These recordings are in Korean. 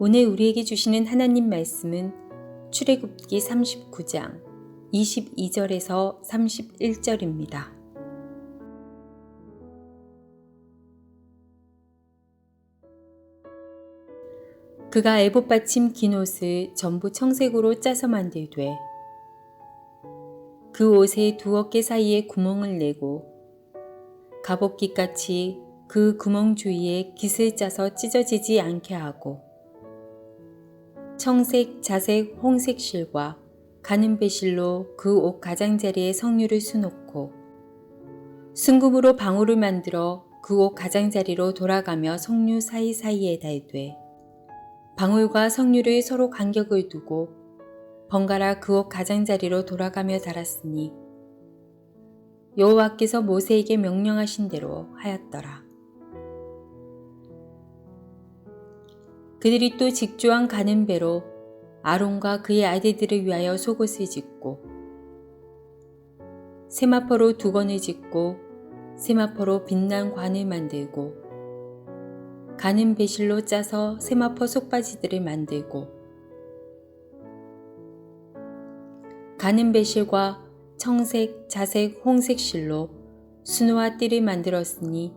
오늘 우리에게 주시는 하나님 말씀은 출애굽기 39장 22절에서 31절입니다. 그가 에봇 받침 긴 옷을 전부 청색으로 짜서 만들되 그 옷의 두 어깨 사이에 구멍을 내고 갑옷깃같이 그 구멍 주위에 깃을 짜서 찢어지지 않게 하고 청색, 자색, 홍색 실과 가는 배실로 그 옷 가장자리에 성류를 수놓고 순금으로 방울을 만들어 그 옷 가장자리로 돌아가며 성류 사이사이에 달되 방울과 성류를 서로 간격을 두고 번갈아 그 옷 가장자리로 돌아가며 달았으니 여호와께서 모세에게 명령하신 대로 하였더라. 그들이 또 직조한 가는 배로 아론과 그의 아들들을 위하여 속옷을 짓고 세마포로 두건을 짓고 세마포로 빛난 관을 만들고 가는 배실로 짜서 세마포 속바지들을 만들고 가는 배실과 청색, 자색, 홍색 실로 수노와 띠를 만들었으니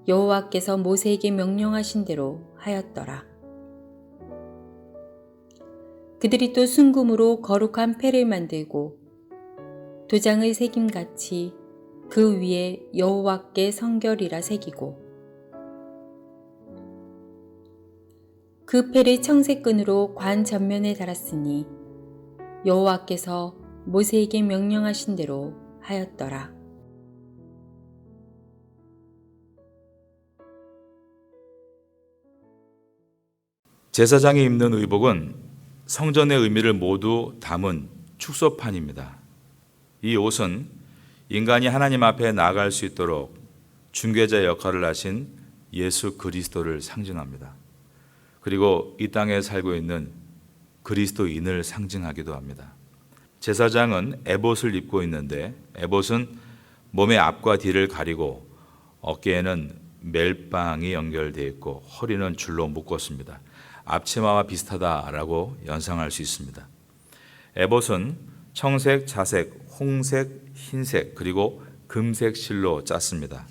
여호와께서 모세에게 명령하신 대로 하였더라. 그들이 또 순금으로 거룩한 패를 만들고 도장을 새김같이 그 위에 여호와께 성결이라 새기고 그 패를 청색끈으로 관 전면에 달았으니 여호와께서 모세에게 명령하신 대로 하였더라. 제사장이 입는 의복은 성전의 의미를 모두 담은 축소판입니다. 이 옷은 인간이 하나님 앞에 나아갈 수 있도록 중개자 역할을 하신 예수 그리스도를 상징합니다. 그리고 이 땅에 살고 있는 그리스도인을 상징하기도 합니다. 제사장은 에봇을 입고 있는데 에봇은 몸의 앞과 뒤를 가리고 어깨에는 멜빵이 연결되어 있고 허리는 줄로 묶었습니다. 앞치마와 비슷하다라고 연상할 수 있습니다. 에봇은 청색, 자색, 홍색, 흰색 그리고 금색 실로 짰습니다.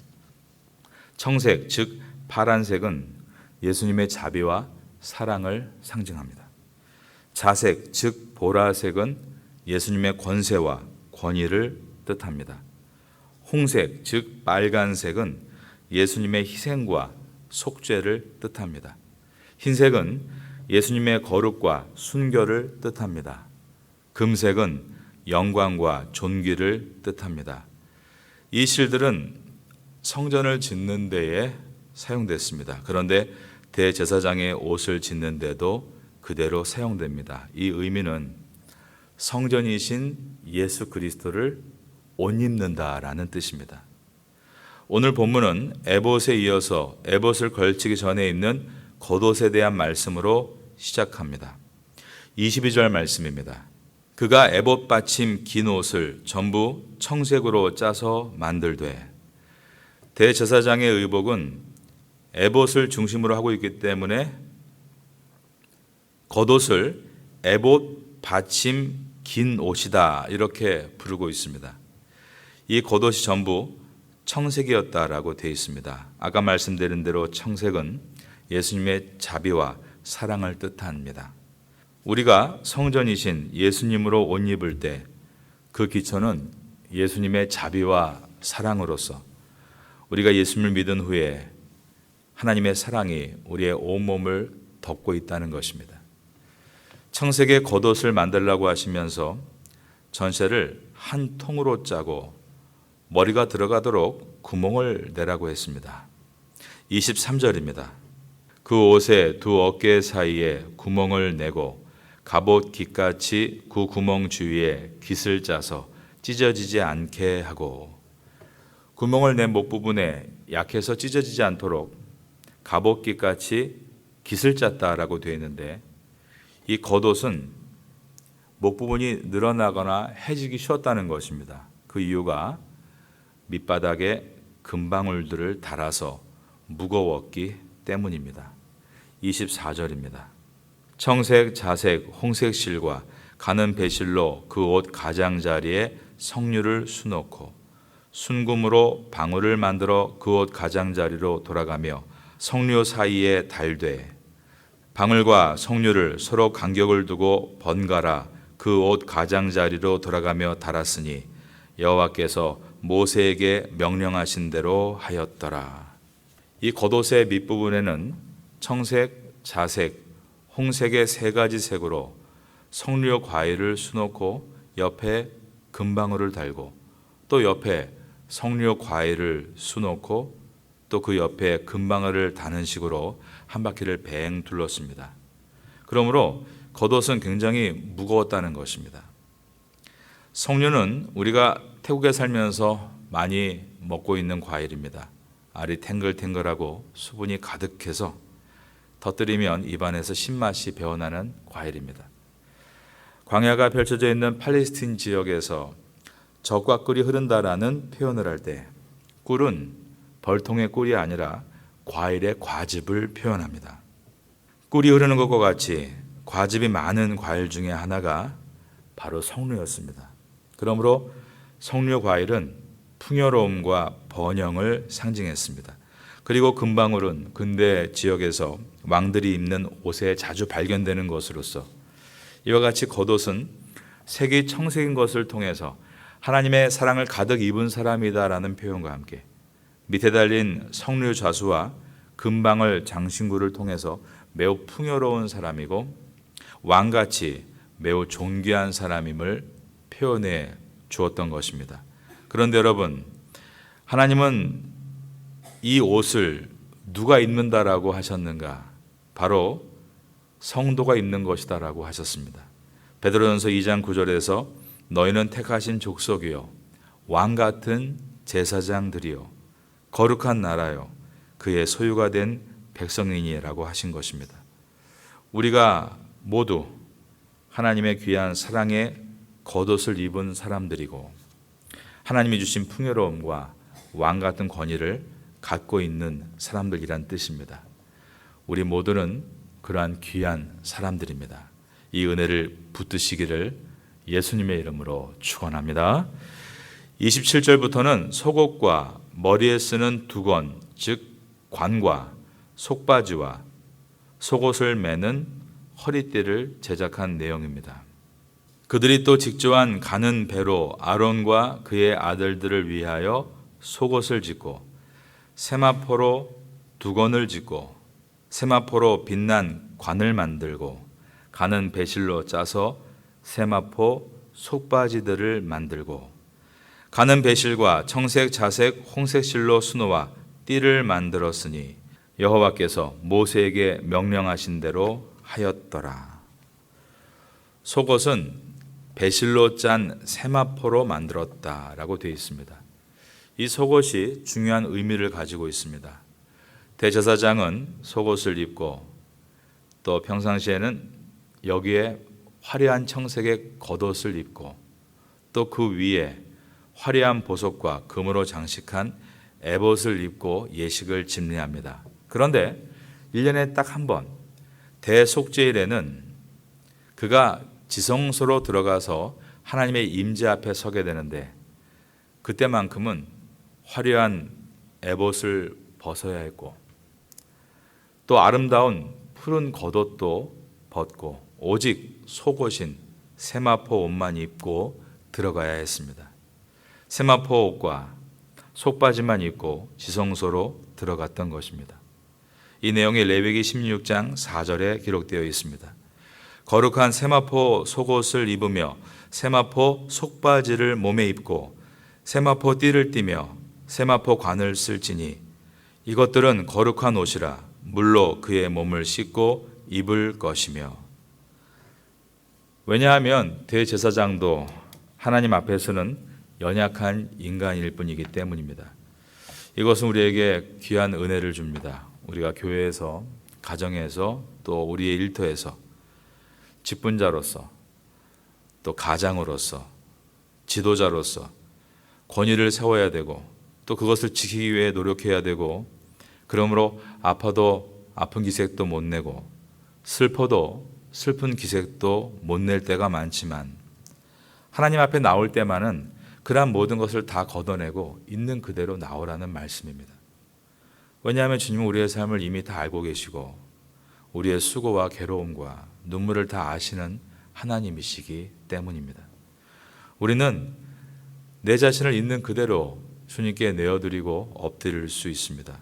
청색, 즉 파란색은 예수님의 자비와 사랑을 상징합니다. 자색, 즉 보라색은 예수님의 권세와 권위를 뜻합니다. 홍색, 즉 빨간색은 예수님의 희생과 속죄를 뜻합니다. 흰색은 예수님의 거룩과 순결을 뜻합니다. 금색은 영광과 존귀를 뜻합니다. 이 실들은 성전을 짓는 데에 사용됐습니다. 그런데 대제사장의 옷을 짓는 데도 그대로 사용됩니다. 이 의미는 성전이신 예수 그리스도를 옷 입는다라는 뜻입니다. 오늘 본문은 에봇에 이어서 에봇을 걸치기 전에 입는 겉옷에 대한 말씀으로 시작합니다. 22절 말씀입니다. 그가 에봇 받침 긴 옷을 전부 청색으로 짜서 만들되 대제사장의 의복은 에봇을 중심으로 하고 있기 때문에 겉옷을 에봇 받침 긴 옷이다 이렇게 부르고 있습니다. 이 겉옷이 전부 청색이었다라고 되어 있습니다. 아까 말씀드린 대로 청색은 예수님의 자비와 사랑을 뜻합니다. 우리가 성전이신 예수님으로 옷 입을 때 그 기초는 예수님의 자비와 사랑으로서 우리가 예수님을 믿은 후에 하나님의 사랑이 우리의 온몸을 덮고 있다는 것입니다. 청색의 겉옷을 만들라고 하시면서 전체를 한 통으로 짜고 머리가 들어가도록 구멍을 내라고 했습니다. 23절입니다. 그 옷의 두 어깨 사이에 구멍을 내고 갑옷 깃같이 그 구멍 주위에 깃을 짜서 찢어지지 않게 하고 구멍을 낸 목 부분에 약해서 찢어지지 않도록 갑옷 깃같이 깃을 짰다라고 되어 있는데 이 겉옷은 목 부분이 늘어나거나 해지기 쉬웠다는 것입니다. 그 이유가 밑바닥에 금방울들을 달아서 무거웠기 때문입니다. 24절입니다. 청색, 자색, 홍색 실과 가는 배실로 그 옷 가장자리에 성류를 수놓고 순금으로 방울을 만들어 그 옷 가장자리로 돌아가며 성류 사이에 달되 방울과 성류를 서로 간격을 두고 번갈아 그 옷 가장자리로 돌아가며 달았으니 여호와께서 모세에게 명령하신 대로 하였더라. 이 겉옷의 밑부분에는 청색, 자색, 홍색의 세 가지 색으로 성류 과일을 수놓고 옆에 금방울을 달고 또 옆에 성류 과일을 수놓고 또 그 옆에 금방울을 다는 식으로 한 바퀴를 뱅 둘렀습니다. 그러므로 겉옷은 굉장히 무거웠다는 것입니다. 석류는 우리가 태국에 살면서 많이 먹고 있는 과일입니다. 알이 탱글탱글하고 수분이 가득해서 터뜨리면 입안에서 신맛이 배어나는 과일입니다. 광야가 펼쳐져 있는 팔레스틴 지역에서 젖과 꿀이 흐른다라는 표현을 할 때 꿀은 벌통의 꿀이 아니라 과일의 과즙을 표현합니다. 꿀이 흐르는 것과 같이 과즙이 많은 과일 중에 하나가 바로 석류였습니다. 그러므로 석류 과일은 풍요로움과 번영을 상징했습니다. 그리고 금방울은 근대 지역에서 왕들이 입는 옷에 자주 발견되는 것으로서 이와 같이 겉옷은 색이 청색인 것을 통해서 하나님의 사랑을 가득 입은 사람이다라는 표현과 함께 밑에 달린 석류 좌수와 금방울 장신구를 통해서 매우 풍요로운 사람이고 왕같이 매우 존귀한 사람임을 표현해 주었던 것입니다. 그런데 여러분, 하나님은 이 옷을 누가 입는다라고 하셨는가? 바로 성도가 입는 것이다라고 하셨습니다. 베드로전서 2장 9절에서 너희는 택하신 족속이요 왕 같은 제사장들이요 거룩한 나라요 그의 소유가 된 백성이니라고 하신 것입니다. 우리가 모두 하나님의 귀한 사랑의 겉옷을 입은 사람들이고 하나님이 주신 풍요로움과 왕 같은 권위를 갖고 있는 사람들이란 뜻입니다. 우리 모두는 그러한 귀한 사람들입니다. 이 은혜를 붙드시기를 예수님의 이름으로 축원합니다. 27절부터는 속옷과 머리에 쓰는 두건, 즉 관과 속바지와 속옷을 매는 허리띠를 제작한 내용입니다. 그들이 또 직조한 가는 배로 아론과 그의 아들들을 위하여 속옷을 짓고 세마포로 두건을 짓고 세마포로 빛난 관을 만들고 가는 배실로 짜서 세마포 속바지들을 만들고 가는 배실과 청색, 자색, 홍색 실로 수놓아 띠를 만들었으니 여호와께서 모세에게 명령하신 대로 하였더라. 속옷은 배실로 짠 세마포로 만들었다라고 되어 있습니다. 이 속옷이 중요한 의미를 가지고 있습니다. 대제사장은 속옷을 입고 또 평상시에는 여기에 화려한 청색의 겉옷을 입고 또 그 위에 화려한 보석과 금으로 장식한 에봇을 입고 예식을 집례합니다. 그런데 1년에 딱 한 번 대속죄일에는 그가 지성소로 들어가서 하나님의 임재 앞에 서게 되는데 그때만큼은 화려한 에봇을 벗어야 했고 또 아름다운 푸른 겉옷도 벗고 오직 속옷인 세마포 옷만 입고 들어가야 했습니다. 세마포 옷과 속바지만 입고 지성소로 들어갔던 것입니다. 이 내용이 레위기 16장 4절에 기록되어 있습니다. 거룩한 세마포 속옷을 입으며 세마포 속바지를 몸에 입고 세마포 띠를 띠며 세마포 관을 쓸지니 이것들은 거룩한 옷이라 물로 그의 몸을 씻고 입을 것이며 왜냐하면 대제사장도 하나님 앞에서는 연약한 인간일 뿐이기 때문입니다. 이것은 우리에게 귀한 은혜를 줍니다. 우리가 교회에서, 가정에서, 또 우리의 일터에서 직분자로서, 또 가장으로서, 지도자로서 권위를 세워야 되고 또 그것을 지키기 위해 노력해야 되고 그러므로 아파도 아픈 기색도 못 내고 슬퍼도 슬픈 기색도 못 낼 때가 많지만 하나님 앞에 나올 때만은 그러한 모든 것을 다 걷어내고 있는 그대로 나오라는 말씀입니다. 왜냐하면 주님은 우리의 삶을 이미 다 알고 계시고 우리의 수고와 괴로움과 눈물을 다 아시는 하나님이시기 때문입니다. 우리는 내 자신을 있는 그대로 주님께 내어드리고 엎드릴 수 있습니다.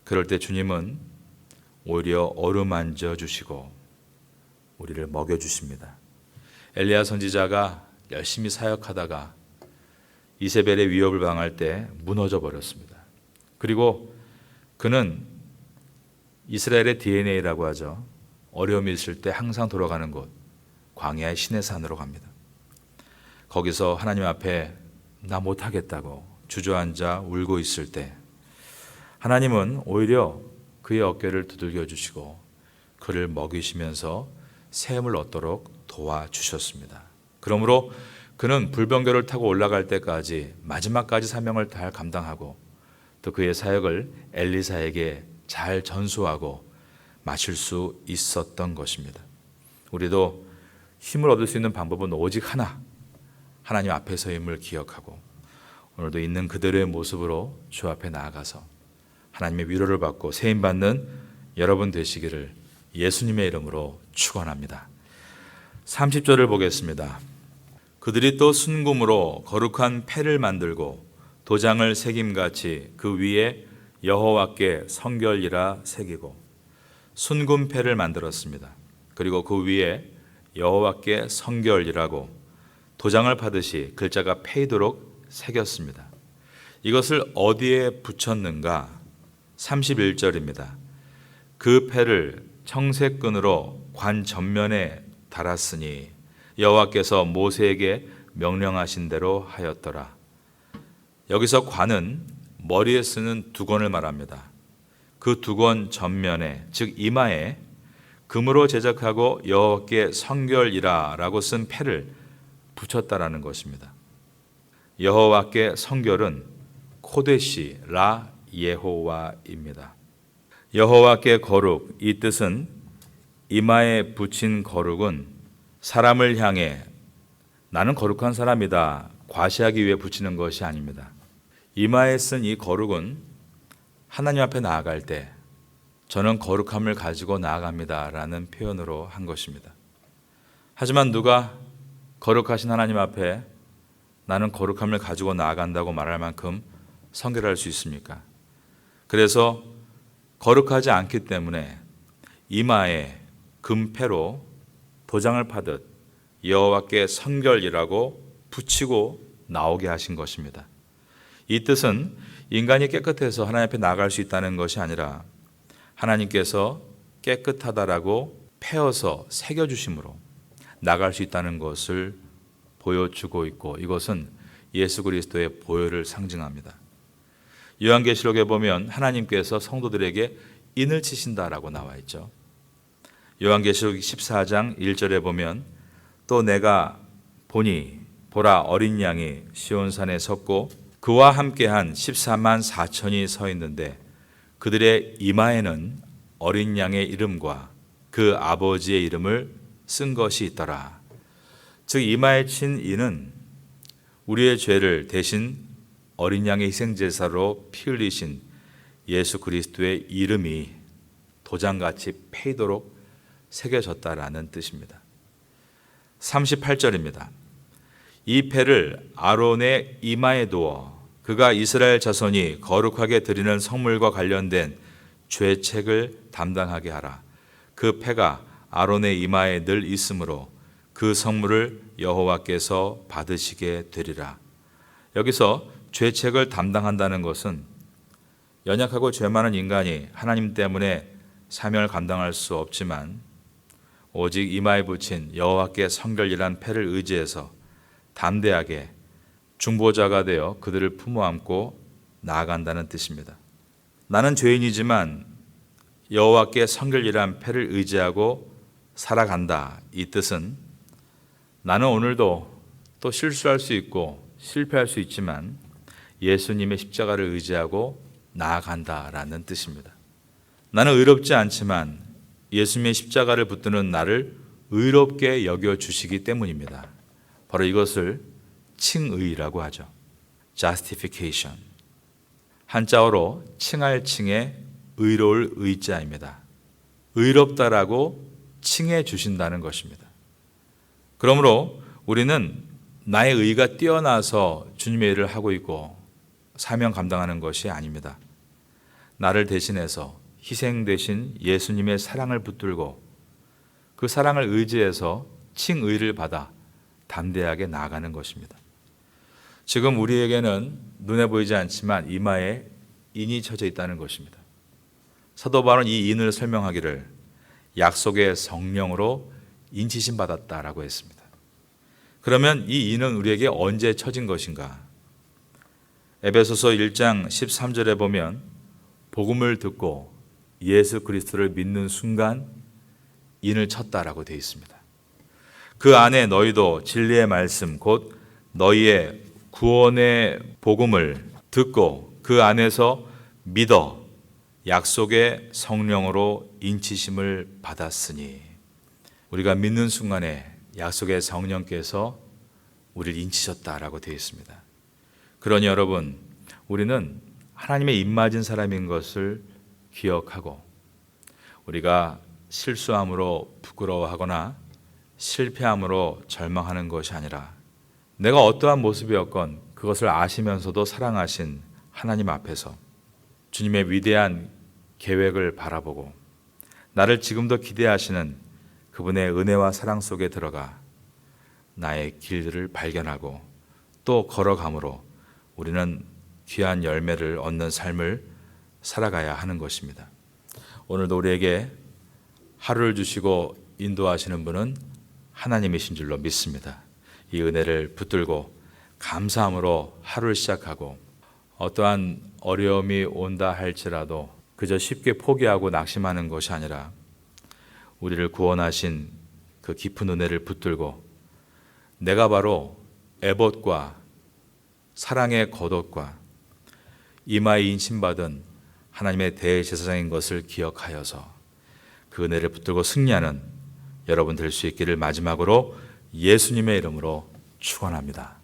그럴 때 주님은 오히려 어루만져 주시고 우리를 먹여주십니다. 엘리야 선지자가 열심히 사역하다가 이세벨의 위협을 당할 때 무너져 버렸습니다. 그리고 그는 이스라엘의 DNA라고 하죠. 어려움이 있을 때 항상 돌아가는 곳, 광야의 시내산으로 갑니다. 거기서 하나님 앞에 나 못하겠다고 주저앉아 울고 있을 때 하나님은 오히려 그의 어깨를 두들겨 주시고 그를 먹이시면서 샘을 얻도록 도와주셨습니다. 그러므로 그는 불병거를 타고 올라갈 때까지 마지막까지 사명을 잘 감당하고 또 그의 사역을 엘리사에게 잘 전수하고 마칠 수 있었던 것입니다. 우리도 힘을 얻을 수 있는 방법은 오직 하나, 하나님 앞에서임을 기억하고 오늘도 있는 그대로의 모습으로 주 앞에 나아가서 하나님의 위로를 받고 세임받는 여러분 되시기를 예수님의 이름으로 축원합니다. 30절을 보겠습니다. 그들이 또 순금으로 거룩한 패를 만들고 도장을 새김같이 그 위에 여호와께 성결이라 새기고 순금패를 만들었습니다. 그리고 그 위에 여호와께 성결이라고 도장을 파듯이 글자가 패이도록 새겼습니다. 이것을 어디에 붙였는가? 31절입니다. 그 패를 청색끈으로 관 전면에 달았으니 여호와께서 모세에게 명령하신 대로 하였더라. 여기서 관은 머리에 쓰는 두건을 말합니다. 그 두건 전면에, 즉 이마에 금으로 제작하고 여호와께 성결이라라고 쓴 패를 붙였다라는 것입니다. 여호와께 성결은 코데시 라 예호와입니다. 여호와께 거룩, 이 뜻은 이마에 붙인 거룩은 사람을 향해 나는 거룩한 사람이다 과시하기 위해 붙이는 것이 아닙니다. 이마에 쓴 이 거룩은 하나님 앞에 나아갈 때 저는 거룩함을 가지고 나아갑니다 라는 표현으로 한 것입니다. 하지만 누가 거룩하신 하나님 앞에 나는 거룩함을 가지고 나아간다고 말할 만큼 성결할 수 있습니까? 그래서 거룩하지 않기 때문에 이마에 금패로 도장을 파듯 여호와께 성결이라고 붙이고 나오게 하신 것입니다. 이 뜻은 인간이 깨끗해서 하나님 앞에 나아갈 수 있다는 것이 아니라 하나님께서 깨끗하다라고 패어서 새겨주심으로 나갈 수 있다는 것을 보여주고 있고 이것은 예수 그리스도의 보혈을 상징합니다. 요한계시록에 보면 하나님께서 성도들에게 인을 치신다라고 나와 있죠. 요한계시록 14장 1절에 보면 또 내가 보니 보라 어린 양이 시온산에 섰고 그와 함께한 14만 4천이 서 있는데 그들의 이마에는 어린 양의 이름과 그 아버지의 이름을 쓴 것이 있더라. 즉 이마에 친 이는 우리의 죄를 대신 어린 양의 희생제사로 피 흘리신 예수 그리스도의 이름이 도장같이 패이도록 새겨졌다라는 뜻입니다. 38절입니다. 이 패를 아론의 이마에 두어 그가 이스라엘 자손이 거룩하게 드리는 성물과 관련된 죄책을 담당하게 하라. 그 패가 아론의 이마에 늘 있으므로 그 성물을 여호와께서 받으시게 되리라. 여기서 죄책을 담당한다는 것은 연약하고 죄 많은 인간이 하나님 때문에 사명을 감당할 수 없지만 오직 이마에 붙인 여호와께 성결이란 패를 의지해서 담대하게 중보자가 되어 그들을 품어안고 나아간다는 뜻입니다. 나는 죄인이지만 여호와께 성결이란 패를 의지하고 살아간다. 이 뜻은 나는 오늘도 또 실수할 수 있고 실패할 수 있지만 예수님의 십자가를 의지하고 나아간다라는 뜻입니다. 나는 의롭지 않지만 예수님의 십자가를 붙드는 나를 의롭게 여겨주시기 때문입니다. 바로 이것을 칭의라고 하죠. justification. 한자어로 칭할 칭에 의로울 의자입니다. 의롭다라고 칭해 주신다는 것입니다. 그러므로 우리는 나의 의가 뛰어나서 주님의 일을 하고 있고 사명 감당하는 것이 아닙니다. 나를 대신해서 희생되신 예수님의 사랑을 붙들고 그 사랑을 의지해서 칭의를 받아 담대하게 나아가는 것입니다. 지금 우리에게는 눈에 보이지 않지만 이마에 인이 쳐져 있다는 것입니다. 사도 바울은 이 인을 설명하기를 약속의 성령으로 인치심 받았다라고 했습니다. 그러면 이 인은 우리에게 언제 쳐진 것인가? 에베소서 1장 13절에 보면 복음을 듣고 예수 그리스도를 믿는 순간 인을 쳤다라고 되어 있습니다. 그 안에 너희도 진리의 말씀 곧 너희의 구원의 복음을 듣고 그 안에서 믿어 약속의 성령으로 인치심을 받았으니 우리가 믿는 순간에 약속의 성령께서 우리를 인치셨다라고 되어 있습니다. 그러니 여러분, 우리는 하나님의 입맞은 사람인 것을 기억하고 우리가 실수함으로 부끄러워하거나 실패함으로 절망하는 것이 아니라 내가 어떠한 모습이었건 그것을 아시면서도 사랑하신 하나님 앞에서 주님의 위대한 계획을 바라보고 나를 지금도 기대하시는 그분의 은혜와 사랑 속에 들어가 나의 길들을 발견하고 또 걸어감으로 우리는 귀한 열매를 얻는 삶을 살아가야 하는 것입니다. 오늘도 우리에게 하루를 주시고 인도하시는 분은 하나님이신 줄로 믿습니다. 이 은혜를 붙들고 감사함으로 하루를 시작하고 어떠한 어려움이 온다 할지라도 그저 쉽게 포기하고 낙심하는 것이 아니라 우리를 구원하신 그 깊은 은혜를 붙들고 내가 바로 에봇과 사랑의 겉옷과 이마에 인침받은 하나님의 대제사장인 것을 기억하여서 그 은혜를 붙들고 승리하는 여러분 될 수 있기를 마지막으로 예수님의 이름으로 축원합니다.